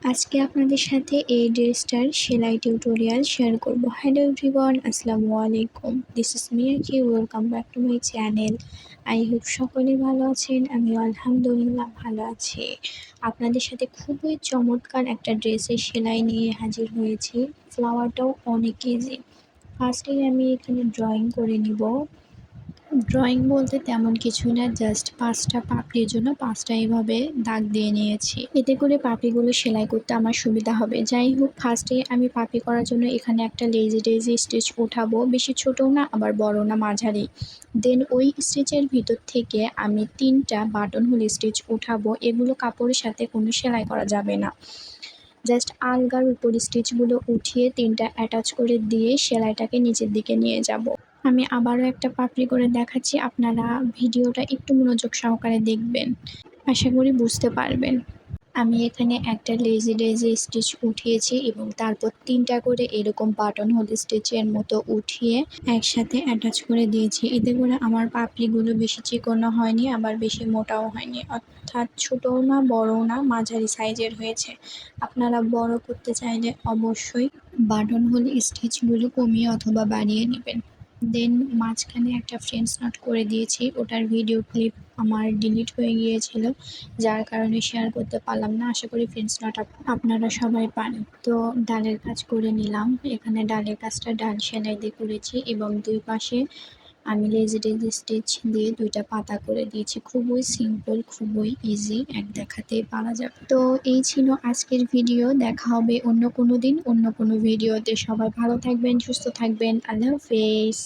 আজকে আপনাদের সাথে এই ড্রেসটার সেলাই টিউটোরিয়াল শেয়ার করব। হ্যালো এভরিওয়ান, আসসালামু আলাইকুম। This is Miyaki, welcome back to my channel. I hope সকলে ভালো আছেন, আমিও আলহামদুলিল্লাহ ভালো আছি। আপনাদের সাথে খুবই চমৎকার একটা ড্রেসের সেলাই নিয়ে হাজির হয়েছি। ফ্লাওয়ারটাও অনেক ইজি। ফার্স্টেই আমি এখানে ড্রয়িং করে নিব। ড্রয়িং বলতে তেমন কিছু না, জাস্ট 5টা পাপড়ির জন্য 5টা এভাবে দাগ দিয়ে নিয়েছি। এতে করে পাপড়িগুলো সেলাই করতে আমার সুবিধা হবে। যাই হোক, ফার্স্টে আমি পাপড়ি করার জন্য এখানে একটা লেজি ডেজি স্টিচ উঠাবো, বেশি ছোটও না আবার বড় না, মাঝারি। দেন ওই স্টিচের ভিতর থেকে আমি 3টা বাটন হোল স্টিচ উঠাবো। এগুলো কাপড়ের সাথে কোনো সেলাই করা যাবে না, জাস্ট আলগার উপর স্টিচগুলো উঠিয়ে 3টা অ্যাটাচ করে দিয়ে সেলাইটাকে নিচের দিকে নিয়ে যাব। আমি আবারও একটা পাপড়ি করে দেখাচ্ছি, আপনারা ভিডিওটা একটু মনোযোগ সহকারে দেখবেন, আশা করি বুঝতে পারবেন। আমি এখানে একটা লেজি লেজি স্টিচ উঠিয়েছি এবং তারপর 3টা করে এরকম বাটন হোল স্টিচের মতো উঠিয়ে একসাথে অ্যাটাচ করে দিয়েছি। এতে করে আমার পাপড়িগুলো বেশি চিকনও হয়নি আবার বেশি মোটাও হয়নি, অর্থাৎ ছোটও না বড়ও না, মাঝারি সাইজের হয়েছে। আপনারা বড় করতে চাইলে অবশ্যই বাটন হোল স্টিচগুলো কমিয়ে অথবা বাড়িয়ে নেবেন। দেন মাঝখানে একটা ফ্রেঞ্চ নট করে দিয়েছি, ওটার ভিডিও ক্লিপ আমার ডিলিট হয়ে গিয়েছিল, যার কারণে শেয়ার করতে পারলাম না। আশা করি ফ্রেঞ্চ নট আপনারা সবাই পান। তো ডালের কাজ করে নিলাম। এখানে ডালের কাজটা ডাল সেলাই দিয়ে করেছি এবং দুই পাশে আমি লেজি ডেজি স্টিচ দিয়ে 2টা পাতা করে দিয়েছি। খুবই সিম্পল, খুবই ইজি, এক দেখাতেই পারা যাবে। তো এই ছিল আজকের ভিডিও। দেখা হবে অন্য কোনো দিন অন্য কোনো ভিডিওতে। সবাই ভালো থাকবেন, সুস্থ থাকবেন। আল্লাহ হাফেজ।